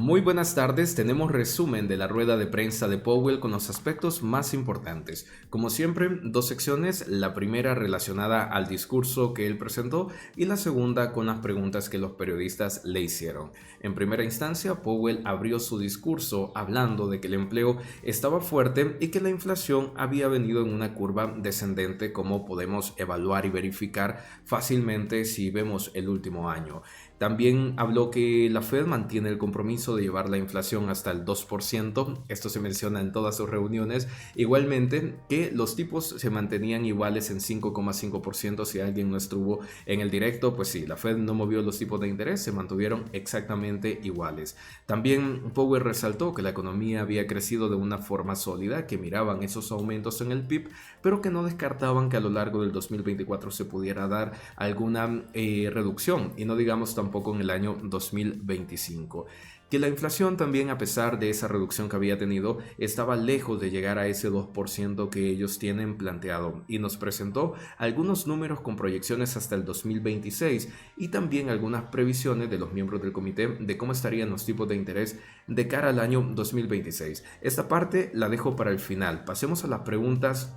Muy buenas tardes, tenemos resumen de la rueda de prensa de Powell con los aspectos más importantes. Como siempre, dos secciones, la primera relacionada al discurso que él presentó y la segunda con las preguntas que los periodistas le hicieron. En primera instancia, Powell abrió su discurso hablando de que el empleo estaba fuerte y que la inflación había venido en una curva descendente, como podemos evaluar y verificar fácilmente si vemos el último año. También habló que la Fed mantiene el compromiso de llevar la inflación hasta el 2%, esto se menciona en todas sus reuniones. Igualmente, que los tipos se mantenían iguales en 5,5%. Si alguien no estuvo en el directo, pues sí, la Fed no movió los tipos de interés, se mantuvieron exactamente iguales. También Powell resaltó que la economía había crecido de una forma sólida, que miraban esos aumentos en el PIB, pero que no descartaban que a lo largo del 2024 se pudiera dar alguna reducción, y no digamos tampoco en el año 2025. Que la inflación también, a pesar de esa reducción que había tenido, estaba lejos de llegar a ese 2% que ellos tienen planteado, y nos presentó algunos números con proyecciones hasta el 2026 y también algunas previsiones de los miembros del comité de cómo estarían los tipos de interés de cara al año 2026. Esta parte la dejo para el final. Pasemos a las preguntas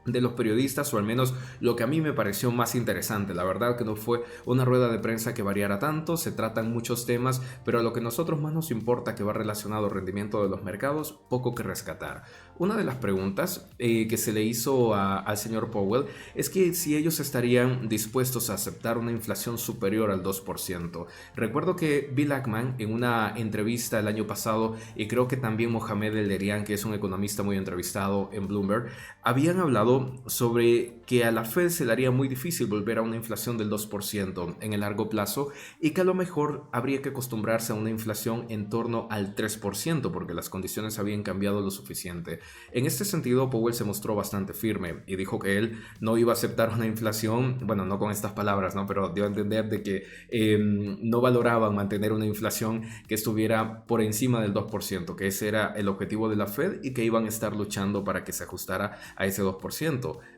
de los periodistas, o al menos lo que a mí me pareció más interesante. La verdad que no fue una rueda de prensa que variara tanto, se tratan muchos temas, pero a lo que a nosotros más nos importa, que va relacionado al rendimiento de los mercados, poco que rescatar. Una de las preguntas que se le hizo al señor Powell es que si ellos estarían dispuestos a aceptar una inflación superior al 2%. Recuerdo que Bill Ackman, en una entrevista el año pasado, y creo que también Mohamed El-Erian, que es un economista muy entrevistado en Bloomberg, habían hablado sobre que a la Fed se le haría muy difícil volver a una inflación del 2% en el largo plazo, y que a lo mejor habría que acostumbrarse a una inflación en torno al 3% porque las condiciones habían cambiado lo suficiente. En este sentido, Powell se mostró bastante firme y dijo que él no iba a aceptar una inflación, bueno, no con estas palabras, ¿no? Pero dio a entender de que no valoraban mantener una inflación que estuviera por encima del 2%, que ese era el objetivo de la Fed y que iban a estar luchando para que se ajustara a ese 2%.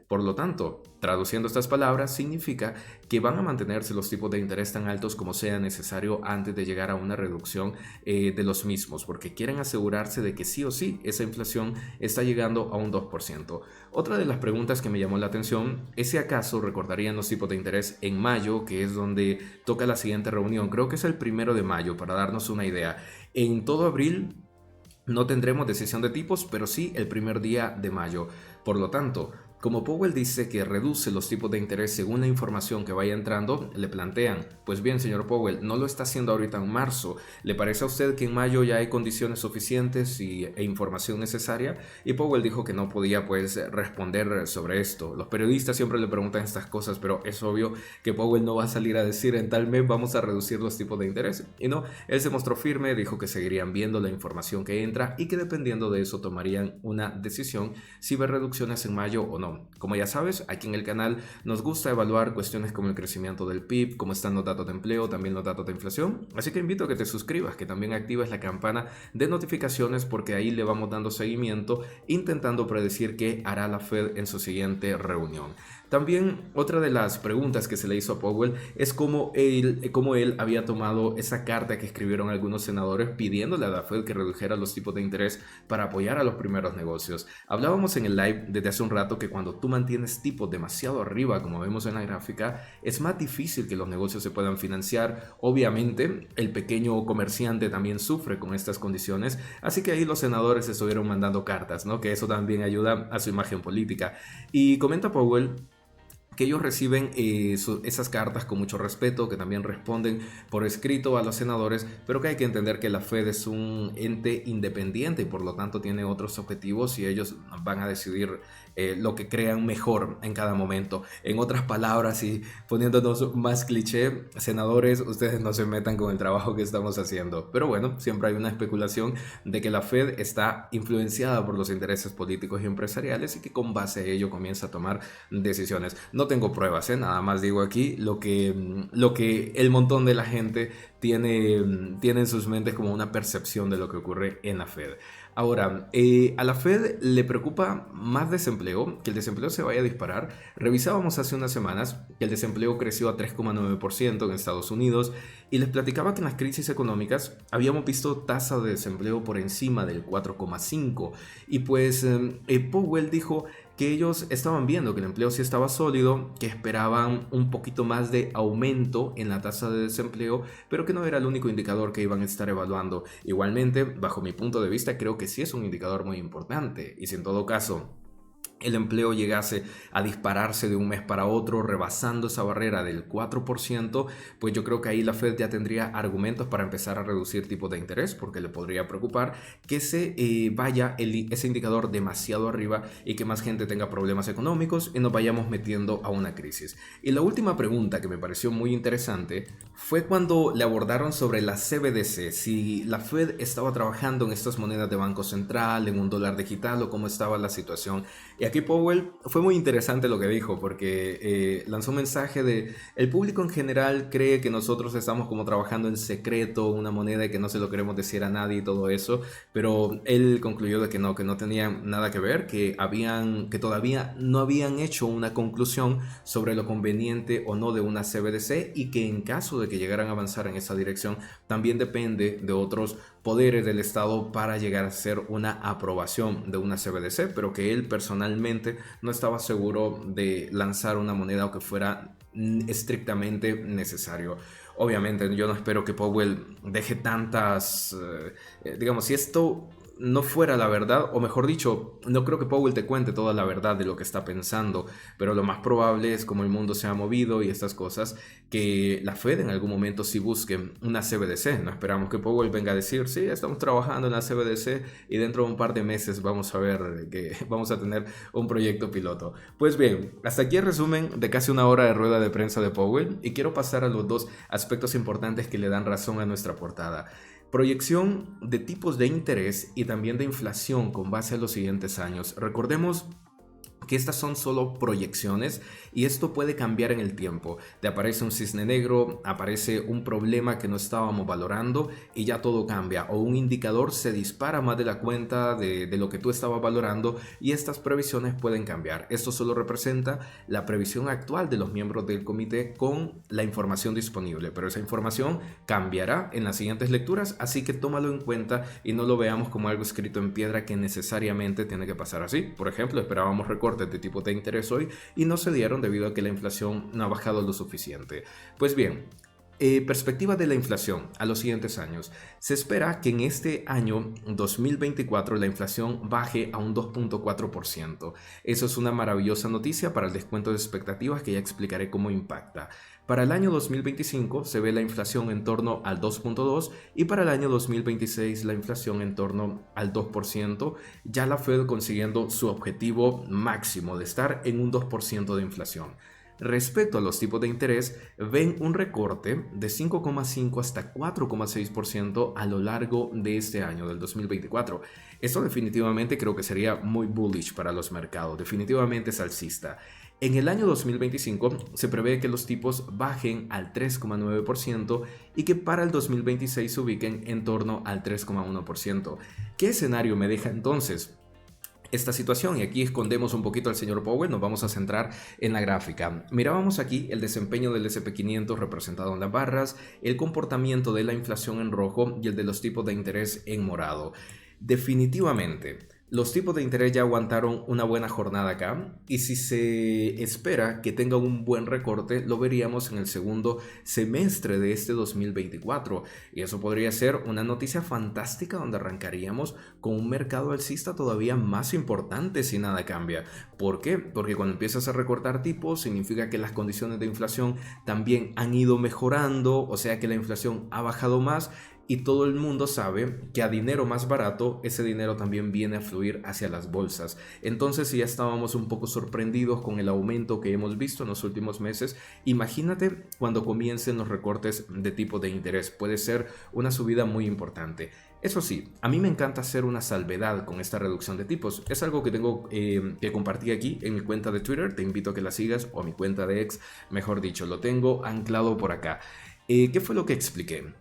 Por lo tanto, traduciendo estas palabras, significa que van a mantenerse los tipos de interés tan altos como sea necesario antes de llegar a una reducción de los mismos, porque quieren asegurarse de que sí o sí esa inflación está llegando a un 2%. Otra de las preguntas que me llamó la atención es si acaso recordarían los tipos de interés en mayo, que es donde toca la siguiente reunión. Creo que es el 1 de mayo, para darnos una idea. En todo abril no tendremos decisión de tipos, pero sí el primer día de mayo. Por lo tanto, como Powell dice que reduce los tipos de interés según la información que vaya entrando, le plantean: pues bien, señor Powell, no lo está haciendo ahorita en marzo. ¿Le parece a usted que en mayo ya hay condiciones suficientes e información necesaria? Y Powell dijo que no podía responder sobre esto. Los periodistas siempre le preguntan estas cosas, pero es obvio que Powell no va a salir a decir en tal mes vamos a reducir los tipos de interés. Y no, él se mostró firme, dijo que seguirían viendo la información que entra y que dependiendo de eso tomarían una decisión si ver reducciones en mayo o no. Como ya sabes, aquí en el canal nos gusta evaluar cuestiones como el crecimiento del PIB, cómo están los datos de empleo, también los datos de inflación, así que invito a que te suscribas, que también actives la campana de notificaciones, porque ahí le vamos dando seguimiento, intentando predecir qué hará la Fed en su siguiente reunión. También otra de las preguntas que se le hizo a Powell es cómo él había tomado esa carta que escribieron algunos senadores pidiéndole a la Fed que redujera los tipos de interés para apoyar a los primeros negocios. Hablábamos en el live desde hace un rato que cuando tú mantienes tipos demasiado arriba, como vemos en la gráfica, es más difícil que los negocios se puedan financiar. Obviamente, el pequeño comerciante también sufre con estas condiciones, así que ahí los senadores estuvieron mandando cartas, ¿no? Que eso también ayuda a su imagen política. Y comenta Powell que ellos reciben esas cartas con mucho respeto, que también responden por escrito a los senadores, pero que hay que entender que la Fed es un ente independiente y por lo tanto tiene otros objetivos y ellos van a decidir lo que crean mejor en cada momento. En otras palabras, y poniéndonos más cliché, senadores, ustedes no se metan con el trabajo que estamos haciendo. Pero bueno, siempre hay una especulación de que la Fed está influenciada por los intereses políticos y empresariales y que con base a ello comienza a tomar decisiones. No tengo pruebas, nada más digo aquí lo que el montón de la gente tiene en sus mentes como una percepción de lo que ocurre en la Fed. Ahora, a la Fed le preocupa más desempleo, que el desempleo se vaya a disparar. Revisábamos hace unas semanas que el desempleo creció a 3,9% en Estados Unidos y les platicaba que en las crisis económicas habíamos visto tasa de desempleo por encima del 4,5%. Y pues Powell dijo que ellos estaban viendo que el empleo sí estaba sólido, que esperaban un poquito más de aumento en la tasa de desempleo, pero que no era el único indicador que iban a estar evaluando. Igualmente, bajo mi punto de vista, creo que sí es un indicador muy importante, y si en todo caso el empleo llegase a dispararse de un mes para otro, rebasando esa barrera del 4%, pues yo creo que ahí la Fed ya tendría argumentos para empezar a reducir tipos de interés, porque le podría preocupar que se vaya ese indicador demasiado arriba y que más gente tenga problemas económicos y nos vayamos metiendo a una crisis. Y la última pregunta que me pareció muy interesante fue cuando le abordaron sobre la CBDC, si la Fed estaba trabajando en estas monedas de Banco Central, en un dólar digital o cómo estaba la situación. Y aquí Powell fue muy interesante lo que dijo, porque lanzó un mensaje de el público en general cree que nosotros estamos como trabajando en secreto, una moneda que no se lo queremos decir a nadie y todo eso, pero él concluyó de que no tenían nada que ver, que todavía no habían hecho una conclusión sobre lo conveniente o no de una CBDC y que en caso de que llegaran a avanzar en esa dirección también depende de otros poderes del Estado para llegar a ser una aprobación de una CBDC, pero que él personalmente no estaba seguro de lanzar una moneda o que fuera estrictamente necesario. Obviamente yo no espero que Powell deje tantas, digamos, si esto no fuera la verdad, o mejor dicho, no creo que Powell te cuente toda la verdad de lo que está pensando, pero lo más probable es como el mundo se ha movido y estas cosas, que la Fed en algún momento sí busque una CBDC. No esperamos que Powell venga a decir, sí, estamos trabajando en la CBDC y dentro de un par de meses vamos a ver que vamos a tener un proyecto piloto. Pues bien, hasta aquí el resumen de casi una hora de rueda de prensa de Powell y quiero pasar a los dos aspectos importantes que le dan razón a nuestra portada. Proyección de tipos de interés y también de inflación con base a los siguientes años. Recordemos que estas son solo proyecciones y esto puede cambiar en el tiempo. Te aparece un cisne negro, aparece un problema que no estábamos valorando y ya todo cambia, o un indicador se dispara más de la cuenta de lo que tú estabas valorando y estas previsiones pueden cambiar. Esto solo representa la previsión actual de los miembros del comité con la información disponible, pero esa información cambiará en las siguientes lecturas, así que tómalo en cuenta y no lo veamos como algo escrito en piedra que necesariamente tiene que pasar así. Por ejemplo, esperábamos recortes de tipo de interés hoy y no se dieron debido a que la inflación no ha bajado lo suficiente. Pues bien, perspectiva de la inflación a los siguientes años. Se espera que en este año 2024 la inflación baje a un 2,4%. Eso es una maravillosa noticia para el descuento de expectativas que ya explicaré cómo impacta. Para el año 2025 se ve la inflación en torno al 2,2% y para el año 2026 la inflación en torno al 2%, ya la Fed consiguiendo su objetivo máximo de estar en un 2% de inflación. Respecto a los tipos de interés, ven un recorte de 5,5 hasta 4,6% a lo largo de este año, del 2024. Esto definitivamente creo que sería muy bullish para los mercados, definitivamente es alcista. En el año 2025 se prevé que los tipos bajen al 3,9% y que para el 2026 se ubiquen en torno al 3,1%. ¿Qué escenario me deja entonces esta situación? Y aquí escondemos un poquito al señor Powell, nos vamos a centrar en la gráfica. Mirábamos aquí el desempeño del S&P 500 representado en las barras, el comportamiento de la inflación en rojo y el de los tipos de interés en morado. Definitivamente, los tipos de interés ya aguantaron una buena jornada acá y si se espera que tenga un buen recorte, lo veríamos en el segundo semestre de este 2024. Y eso podría ser una noticia fantástica donde arrancaríamos con un mercado alcista todavía más importante si nada cambia. ¿Por qué? Porque cuando empiezas a recortar tipos significa que las condiciones de inflación también han ido mejorando, o sea que la inflación ha bajado más. Y todo el mundo sabe que a dinero más barato, ese dinero también viene a fluir hacia las bolsas. Entonces, si ya estábamos un poco sorprendidos con el aumento que hemos visto en los últimos meses, imagínate cuando comiencen los recortes de tipo de interés. Puede ser una subida muy importante. Eso sí, a mí me encanta hacer una salvedad con esta reducción de tipos. Es algo que tengo que compartir aquí en mi cuenta de Twitter. Te invito a que la sigas, o mi cuenta de X, mejor dicho. Lo tengo anclado por acá. ¿Qué fue lo que expliqué?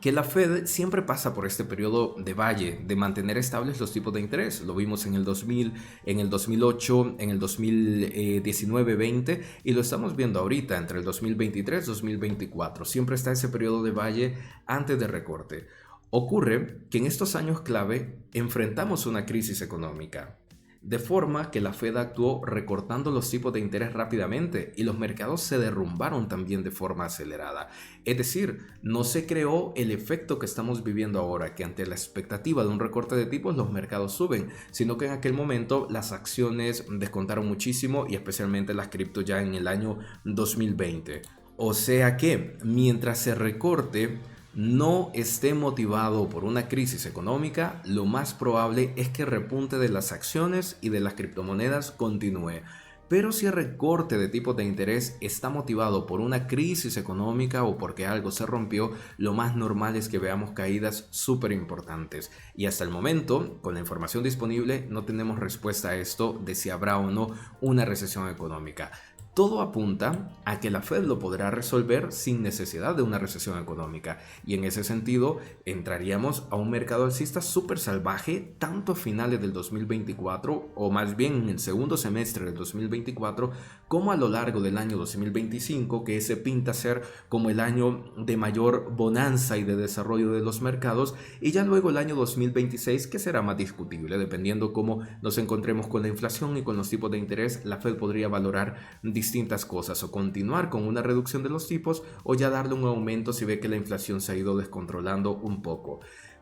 que la Fed siempre pasa por este periodo de valle, de mantener estables los tipos de interés. Lo vimos en el 2000, en el 2008, en el 2019-20 y lo estamos viendo ahorita entre el 2023 y 2024. Siempre está ese periodo de valle antes de recorte. Ocurre que en estos años clave enfrentamos una crisis económica, de forma que la Fed actuó recortando los tipos de interés rápidamente y los mercados se derrumbaron también de forma acelerada. Es decir, no se creó el efecto que estamos viviendo ahora, que ante la expectativa de un recorte de tipos los mercados suben, sino que en aquel momento las acciones descontaron muchísimo y especialmente las cripto ya en el año 2020. O sea que mientras se recorte no esté motivado por una crisis económica, lo más probable es que el repunte de las acciones y de las criptomonedas continúe. Pero si el recorte de tipos de interés está motivado por una crisis económica o porque algo se rompió, lo más normal es que veamos caídas súper importantes. Y hasta el momento, con la información disponible, no tenemos respuesta a esto de si habrá o no una recesión económica. Todo apunta a que la Fed lo podrá resolver sin necesidad de una recesión económica y en ese sentido entraríamos a un mercado alcista súper salvaje tanto a finales del 2024 o más bien en el segundo semestre del 2024 como a lo largo del año 2025, que ese pinta ser como el año de mayor bonanza y de desarrollo de los mercados, y ya luego el año 2026, que será más discutible dependiendo cómo nos encontremos con la inflación y con los tipos de interés. La Fed podría valorar distintas cosas o continuar con una reducción de los tipos o ya darle un aumento si ve que la inflación se ha ido descontrolando un poco.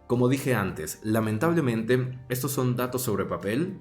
Como dije antes, lamentablemente estos son datos sobre papel,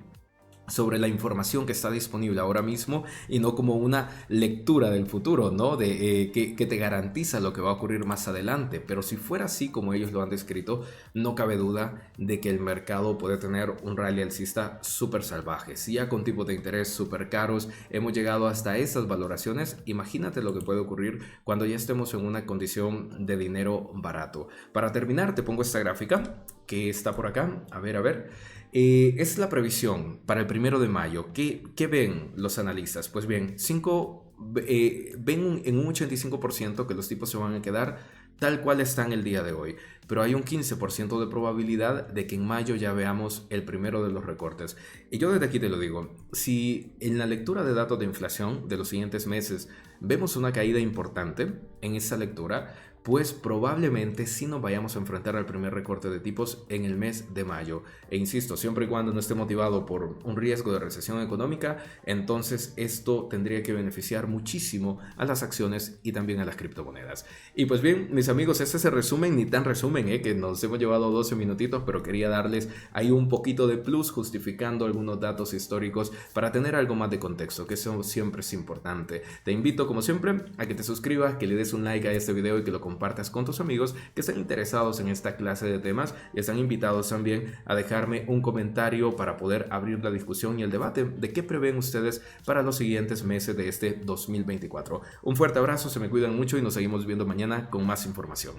sobre la información que está disponible ahora mismo y no como una lectura del futuro, ¿no? Que te garantiza lo que va a ocurrir más adelante. Pero si fuera así como ellos lo han descrito, no cabe duda de que el mercado puede tener un rally alcista súper salvaje. Si ya con tipos de interés súper caros hemos llegado hasta esas valoraciones, imagínate lo que puede ocurrir cuando ya estemos en una condición de dinero barato. Para terminar, te pongo esta gráfica que está por acá. A ver. Es la previsión para el 1 de mayo. ¿Qué ven los analistas? Pues bien, ven en un 85% que los tipos se van a quedar tal cual están el día de hoy, pero hay un 15% de probabilidad de que en mayo ya veamos el primero de los recortes. Y yo desde aquí te lo digo, si en la lectura de datos de inflación de los siguientes meses vemos una caída importante en esa lectura, pues probablemente sí nos vayamos a enfrentar al primer recorte de tipos en el mes de mayo. E insisto, siempre y cuando no esté motivado por un riesgo de recesión económica, entonces esto tendría que beneficiar muchísimo a las acciones y también a las criptomonedas. Y pues bien, mis amigos, este es el resumen, ni tan resumen, que nos hemos llevado 12 minutitos, pero quería darles ahí un poquito de plus justificando algunos datos históricos para tener algo más de contexto, que eso siempre es importante. Te invito, como siempre, a que te suscribas, que le des un like a este video y que lo compartas con tus amigos que están interesados en esta clase de temas y están invitados también a dejarme un comentario para poder abrir la discusión y el debate de qué prevén ustedes para los siguientes meses de este 2024. Un fuerte abrazo, se me cuidan mucho y nos seguimos viendo mañana con más información.